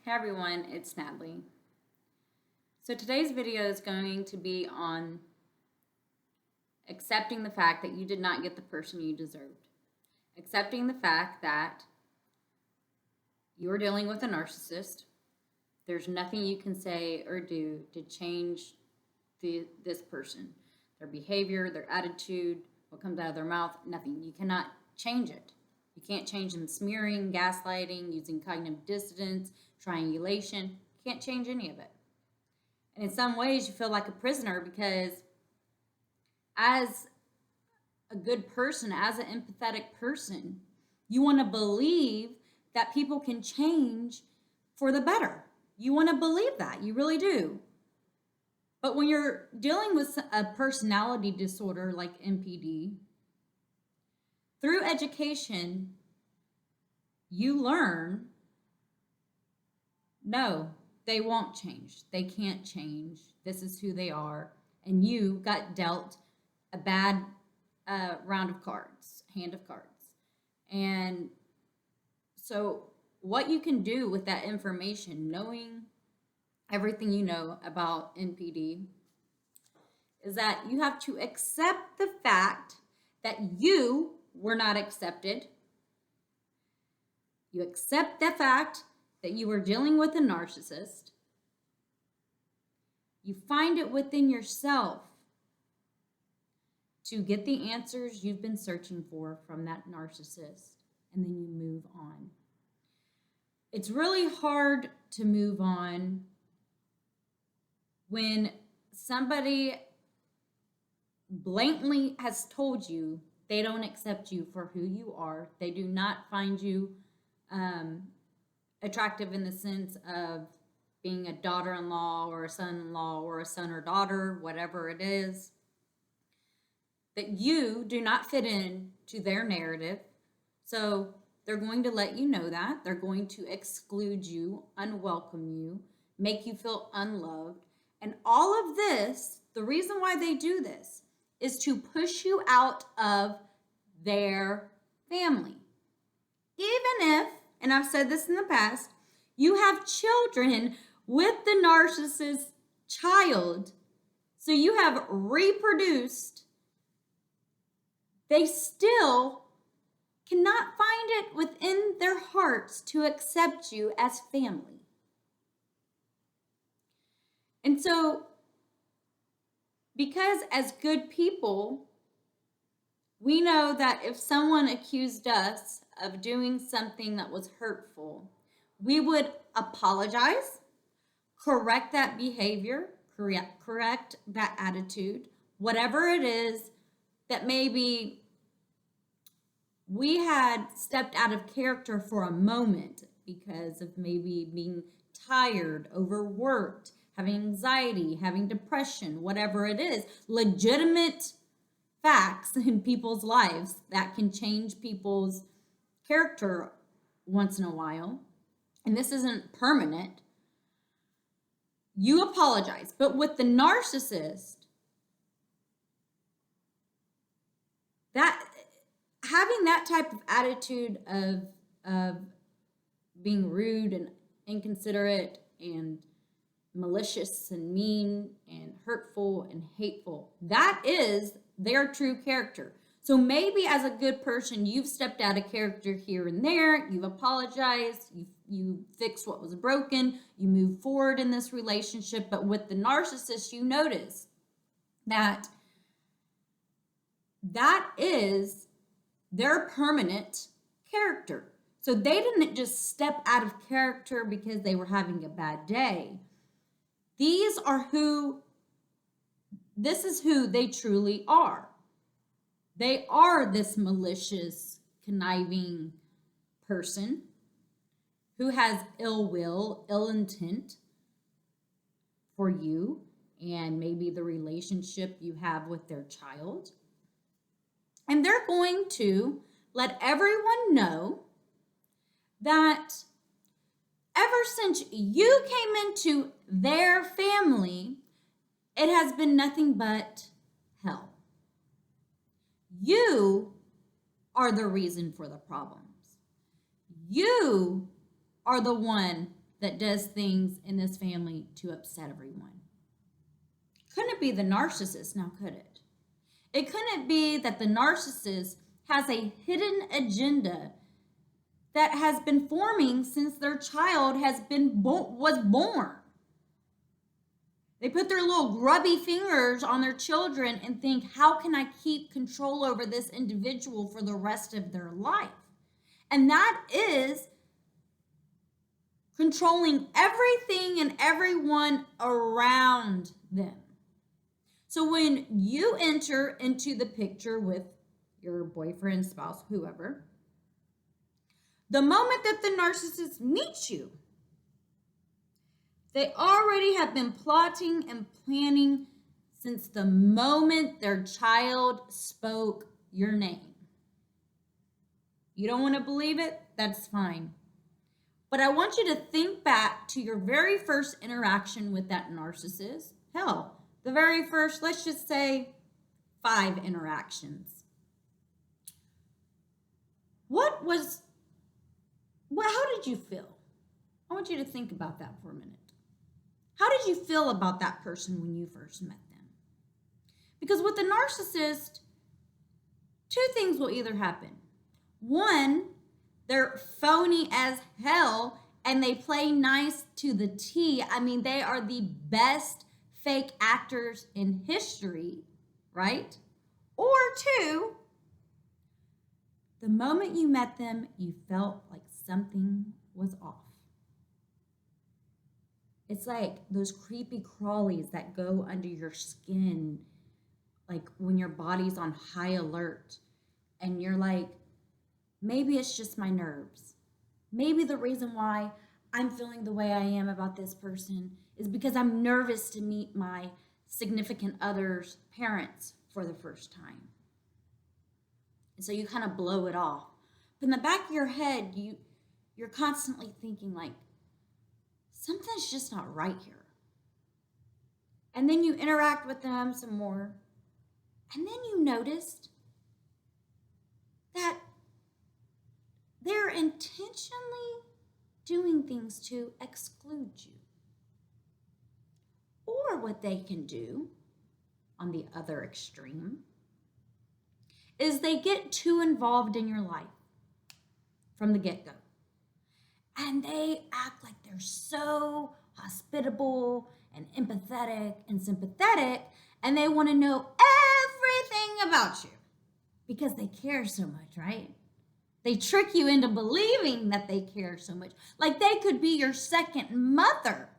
Hey everyone, it's Natalie. So today's video is going to be on accepting the fact that you did not get the person you deserved. Accepting the fact that you're dealing with a narcissist. There's nothing you can say or do to change this person. Their behavior, their attitude, what comes out of their mouth, nothing. You cannot change it. You can't change them smearing, gaslighting, using cognitive dissonance, triangulation. You can't change any of it. And in some ways, you feel like a prisoner because as a good person, as an empathetic person, you want to believe that people can change for the better. You want to believe that. You really do. But when you're dealing with a personality disorder like NPD, through education, you learn, no, they won't change. They can't change. This is who they are. And you got dealt a bad hand of cards. And so what you can do with that information, knowing everything you know about NPD, is that you have to accept the fact that you were not accepted. You accept the fact that you were dealing with a narcissist. You find it within yourself to get the answers you've been searching for from that narcissist, and then you move on. It's really hard to move on when somebody blatantly has told you they don't accept you for who you are. They do not find you attractive in the sense of being a daughter-in-law or a son-in-law or a son or daughter, whatever it is, that you do not fit in to their narrative. So they're going to let you know that. They're going to exclude you, unwelcome you, make you feel unloved. And all of this, the reason why they do this is to push you out of their family. Even if, and I've said this in the past, you have children with the narcissist child, so you have reproduced, they still cannot find it within their hearts to accept you as family. And so, because as good people, we know that if someone accused us of doing something that was hurtful, we would apologize, correct that behavior, correct that attitude, whatever it is that maybe we had stepped out of character for a moment because of maybe being tired, overworked, having anxiety, having depression, whatever it is, legitimate facts in people's lives that can change people's character once in a while, and this isn't permanent, you apologize. But with the narcissist, that having that type of attitude of being rude and inconsiderate and malicious and mean and hurtful and hateful, that is their true character. So maybe as a good person, you've stepped out of character here and there, you've apologized, you fixed what was broken, you move forward in this relationship. But with the narcissist, you notice that is their permanent character. So they didn't just step out of character because they were having a bad day. This is who they truly are. They are this malicious, conniving person who has ill will, ill intent for you and maybe the relationship you have with their child. And they're going to let everyone know that ever since you came into their family, it has been nothing but hell. You are the reason for the problems. You are the one that does things in this family to upset everyone. Couldn't be the narcissist, now could it? It couldn't be that the narcissist has a hidden agenda that has been forming since their child was born. They put their little grubby fingers on their children and think, how can I keep control over this individual for the rest of their life? And that is controlling everything and everyone around them. So when you enter into the picture with your boyfriend, spouse, whoever, the moment that the narcissist meets you, they already have been plotting and planning since the moment their child spoke your name. You don't want to believe it? That's fine. But I want you to think back to your very first interaction with that narcissist. Hell, the very first, let's just say 5 interactions. How did you feel? I want you to think about that for a minute. How did you feel about that person when you first met them? Because with the narcissist, 2 things will either happen. One, they're phony as hell and they play nice to the T. I mean, they are the best fake actors in history, right? Or 2, the moment you met them, you felt like something was off. It's like those creepy crawlies that go under your skin, like when your body's on high alert and you're like, maybe it's just my nerves. Maybe the reason why I'm feeling the way I am about this person is because I'm nervous to meet my significant other's parents for the first time. And so you kind of blow it off. But in the back of your head, you're constantly thinking like, something's just not right here. And then you interact with them some more. And then you noticed that they're intentionally doing things to exclude you. Or what they can do on the other extreme is they get too involved in your life from the get-go. And they act like they're so hospitable and empathetic and sympathetic, and they want to know everything about you because they care so much, right? They trick you into believing that they care so much, like they could be your second mother.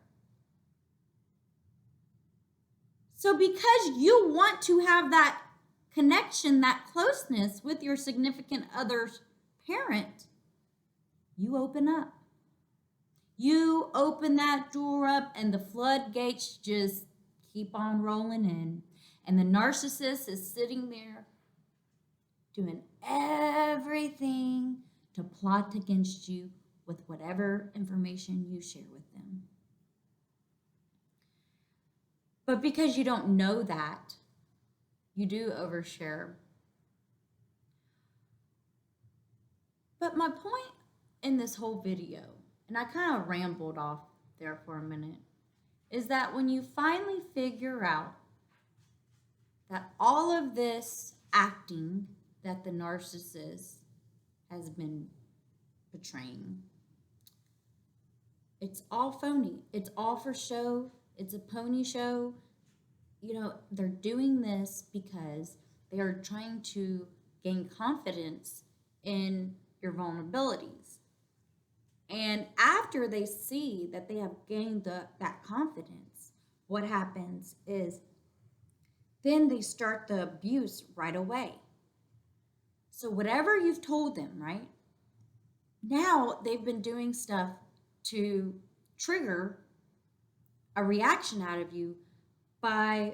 So because you want to have that connection, that closeness with your significant other's parent, you open up. You open that door up and the floodgates just keep on rolling in. And the narcissist is sitting there doing everything to plot against you with whatever information you share with them. But because you don't know that, you do overshare. But my point in this whole video, and I kind of rambled off there for a minute, is that when you finally figure out that all of this acting that the narcissist has been portraying, it's all phony. It's all for show. It's a pony show. You know, they're doing this because they are trying to gain confidence in your vulnerabilities. And after they see that they have gained that confidence, what happens is then they start the abuse right away. So whatever you've told them, right? Now they've been doing stuff to trigger a reaction out of you by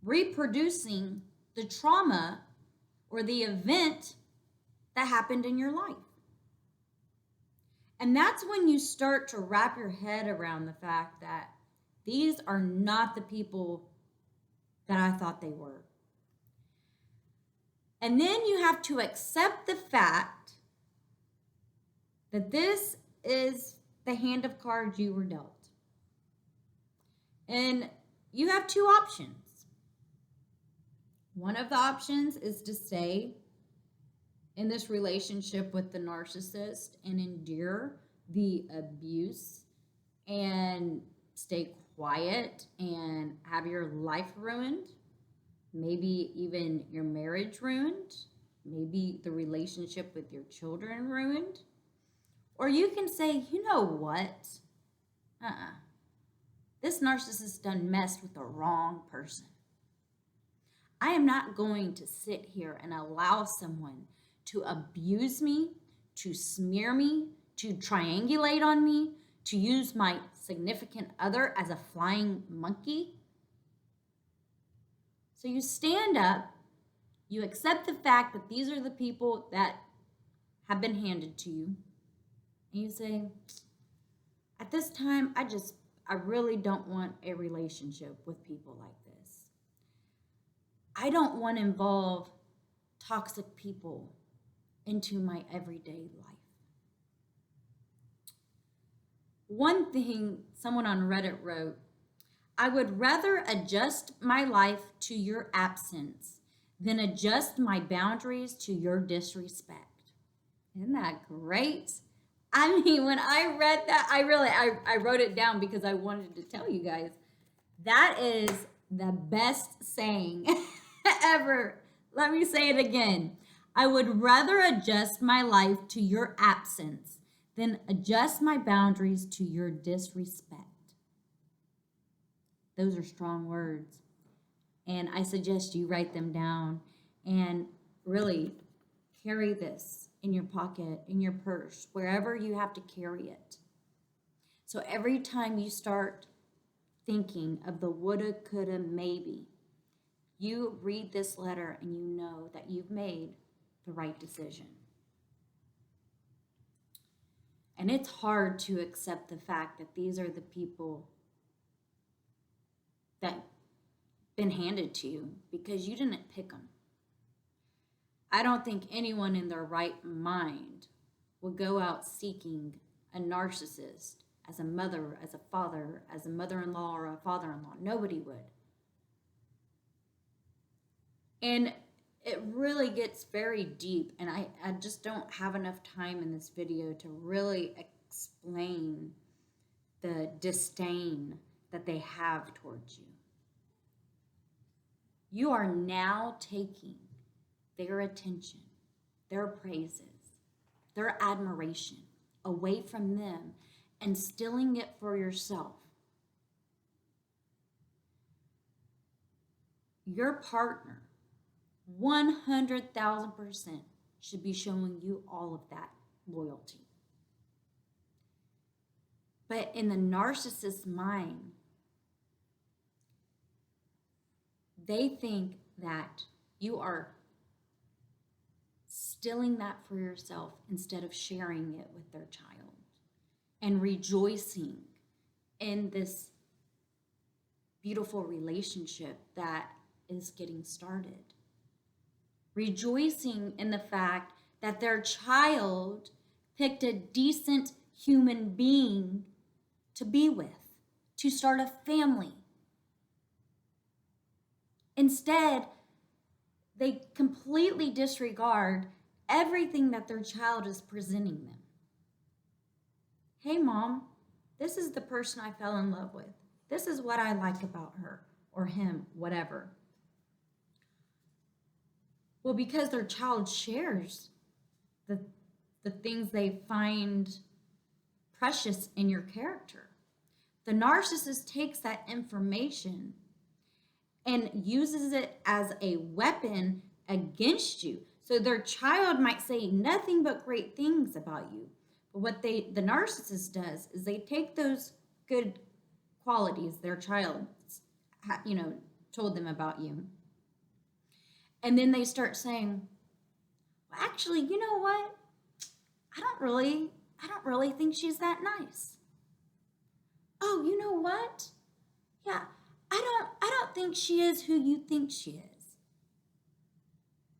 reproducing the trauma or the event that happened in your life. And that's when you start to wrap your head around the fact that these are not the people that I thought they were. And then you have to accept the fact that the hand of cards you were dealt. And you have two options. One of the options is to stay in this relationship with the narcissist and endure the abuse and stay quiet and have your life ruined, maybe even your marriage ruined, maybe the relationship with your children ruined. Or you can say, you know what? This narcissist done messed with the wrong person. I am not going to sit here and allow someone to abuse me, to smear me, to triangulate on me, to use my significant other as a flying monkey. So you stand up, you accept the fact that these are the people that have been handed to you, and you say, at this time, I really don't want a relationship with people like this. I don't want to involve toxic people into my everyday life. One thing someone on Reddit wrote, I would rather adjust my life to your absence than adjust my boundaries to your disrespect. Isn't that great? I mean, when I read that, I wrote it down because I wanted to tell you guys. That is the best saying ever. Let me say it again. I would rather adjust my life to your absence than adjust my boundaries to your disrespect. Those are strong words. And I suggest you write them down and really carry this in your pocket, in your purse, wherever you have to carry it. So every time you start thinking of the woulda, coulda, maybe, you read this letter and you know that you've made the right decision. And it's hard to accept the fact that these are the people that been handed to you because you didn't pick them. I don't think anyone in their right mind will go out seeking a narcissist as a mother, as a father, as a mother-in-law or a father-in-law. Nobody would. And it really gets very deep, and I just don't have enough time in this video to really explain the disdain that they have towards you. You are now taking their attention, their praises, their admiration away from them and stealing it for yourself. Your partner, 100,000% should be showing you all of that loyalty. But in the narcissist's mind, they think that you are stealing that for yourself instead of sharing it with their child and rejoicing in this beautiful relationship that is getting started. Rejoicing in the fact that their child picked a decent human being to be with, to start a family. Instead, they completely disregard everything that their child is presenting them. Hey, Mom, this is the person I fell in love with. This is what I like about her or him, whatever. Well, because their child shares the things they find precious in your character. The narcissist takes that information and uses it as a weapon against you. So their child might say nothing but great things about you. But what the narcissist does is they take those good qualities their child, told them about you. And then they start saying, well, actually, you know what? I don't really think she's that nice. Oh, you know what? Yeah, I don't think she is who you think she is.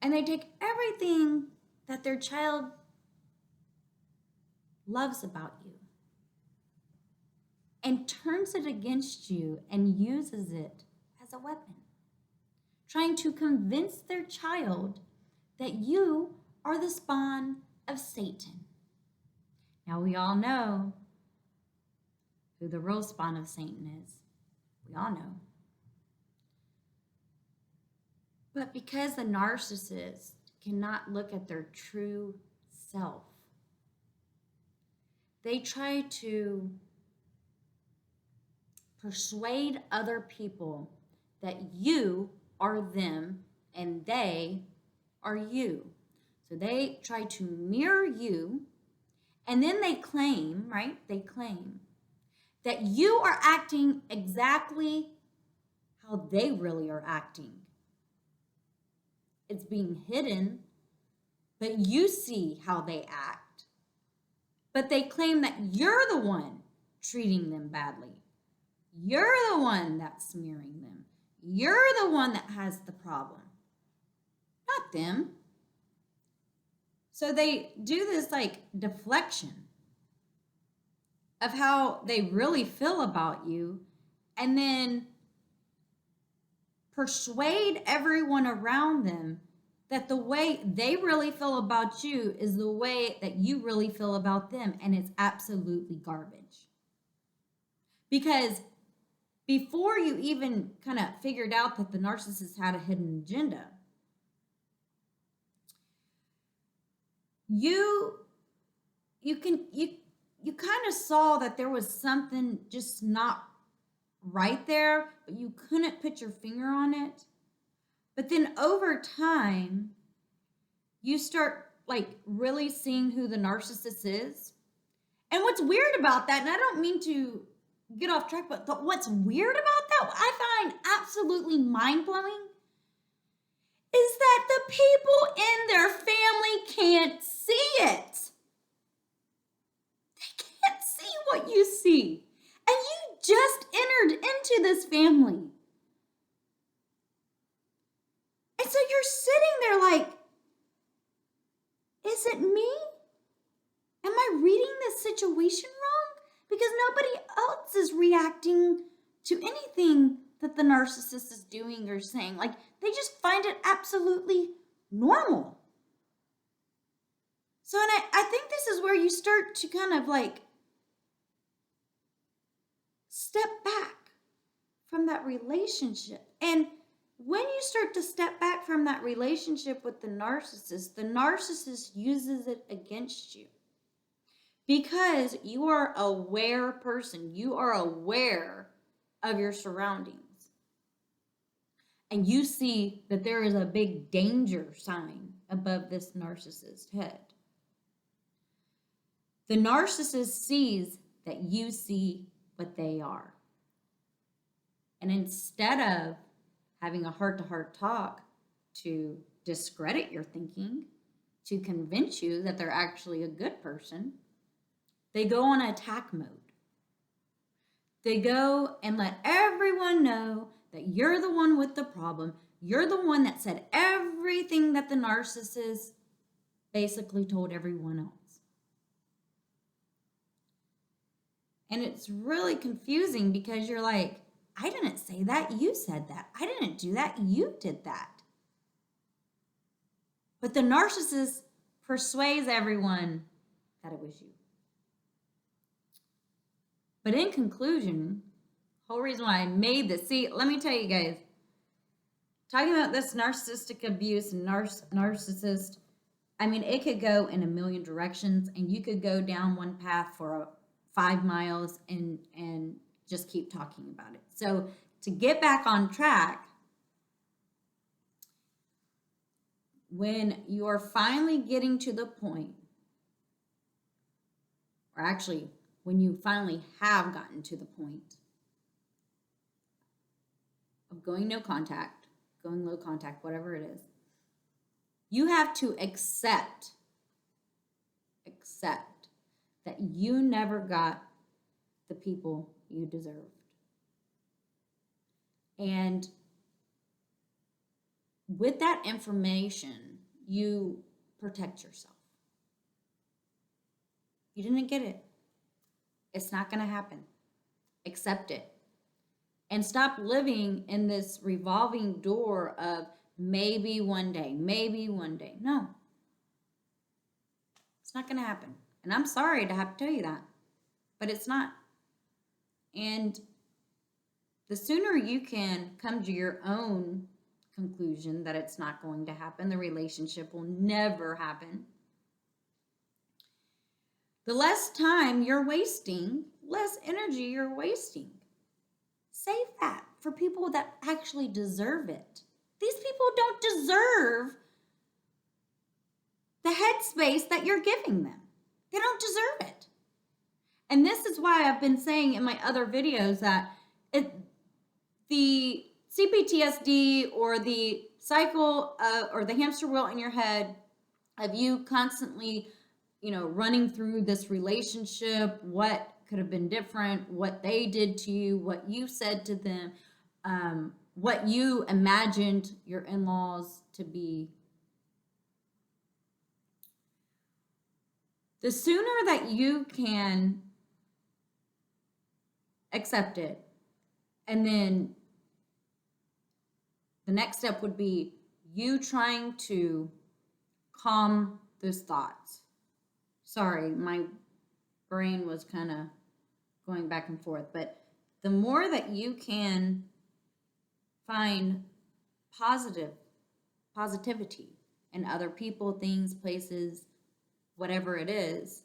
And they take everything that their child loves about you and turns it against you and uses it as a weapon, trying to convince their child that you are the spawn of Satan. Now, we all know who the real spawn of Satan is. We all know. But because the narcissist cannot look at their true self, they try to persuade other people that you are them and they are you. So they try to mirror you, and then they claim, right? They claim that you are acting exactly how they really are acting. It's being hidden, but you see how they act. But they claim that you're the one treating them badly. You're the one that's smearing them. You're the one that has the problem, not them. So they do this like deflection of how they really feel about you, and then persuade everyone around them that the way they really feel about you is the way that you really feel about them, and it's absolutely garbage. Because before you even kind of figured out that the narcissist had a hidden agenda, you kind of saw that there was something just not right there, but you couldn't put your finger on it. But then over time, you start like really seeing who the narcissist is. And what's weird about that, and I don't mean to get off track, but what's weird about that, what I find absolutely mind-blowing, is that the people in their family can't see it. They can't see what you see. And you just entered into this family. And so you're sitting there like, is it me? Am I reading this situation wrong? Because nobody else is reacting to anything that the narcissist is doing or saying. Like, they just find it absolutely normal. So, and I think this is where you start to kind of like step back from that relationship. And when you start to step back from that relationship with the narcissist uses it against you. Because you are an aware person. You are aware of your surroundings. And you see that there is a big danger sign above this narcissist's head. The narcissist sees that you see what they are. And instead of having a heart-to-heart talk to discredit your thinking, to convince you that they're actually a good person, they go on attack mode. They go and let everyone know that you're the one with the problem. You're the one that said everything that the narcissist basically told everyone else. And it's really confusing because you're like, I didn't say that. You said that. I didn't do that. You did that. But the narcissist persuades everyone that it was you. But in conclusion, the whole reason why I made this, see, let me tell you guys, talking about this narcissistic abuse and narcissist, I mean, it could go in a million directions, and you could go down one path for 5 miles and just keep talking about it. So to get back on track, when you're finally getting to the point, or actually when you finally have gotten to the point of going no contact, going low contact, whatever it is, you have to accept that you never got the people you deserved. And with that information, you protect yourself. You didn't get it. It's not going to happen. Accept it. And stop living in this revolving door of maybe one day, maybe one day. No, it's not going to happen. And I'm sorry to have to tell you that, but it's not. And the sooner you can come to your own conclusion that it's not going to happen, the relationship will never happen, the less time you're wasting, less energy you're wasting. Save that for people that actually deserve it. These people don't deserve the headspace that you're giving them. They don't deserve it. And this is why I've been saying in my other videos that the CPTSD or the cycle or the hamster wheel in your head of you constantly, running through this relationship, what could have been different, what they did to you, what you said to them, what you imagined your in-laws to be. The sooner that you can accept it, and then the next step would be you trying to calm those thoughts. Sorry, my brain was kind of going back and forth, but the more that you can find positivity in other people, things, places, whatever it is,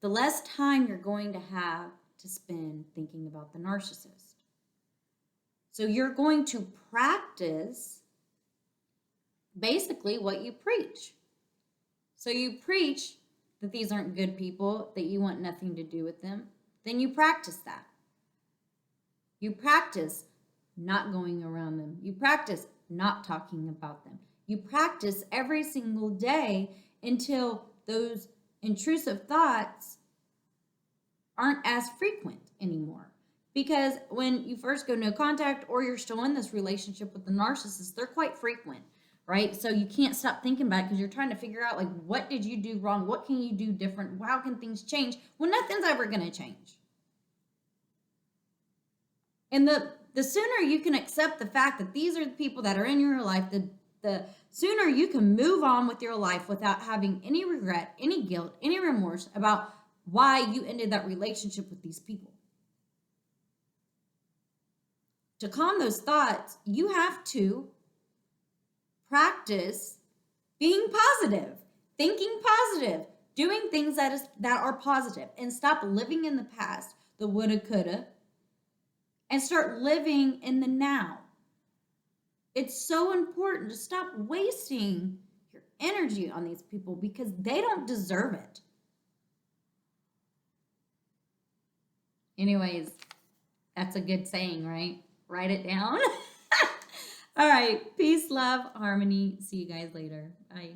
the less time you're going to have to spend thinking about the narcissist. So you're going to practice basically what you preach. So you preach that these aren't good people, that you want nothing to do with them, then you practice that. You practice not going around them. You practice not talking about them. You practice every single day until those intrusive thoughts aren't as frequent anymore. Because when you first go no contact or you're still in this relationship with the narcissist, they're quite frequent, right? So you can't stop thinking about it because you're trying to figure out, like, what did you do wrong? What can you do different? How can things change? Well, nothing's ever going to change. And the sooner you can accept the fact that these are the people that are in your life, the sooner you can move on with your life without having any regret, any guilt, any remorse about why you ended that relationship with these people. To calm those thoughts, you have to practice being positive, thinking positive, doing things that are positive, and stop living in the past, the woulda, coulda, and start living in the now. It's so important to stop wasting your energy on these people because they don't deserve it. Anyways, that's a good saying, right? Write it down. All right. Peace, love, harmony. See you guys later. Bye.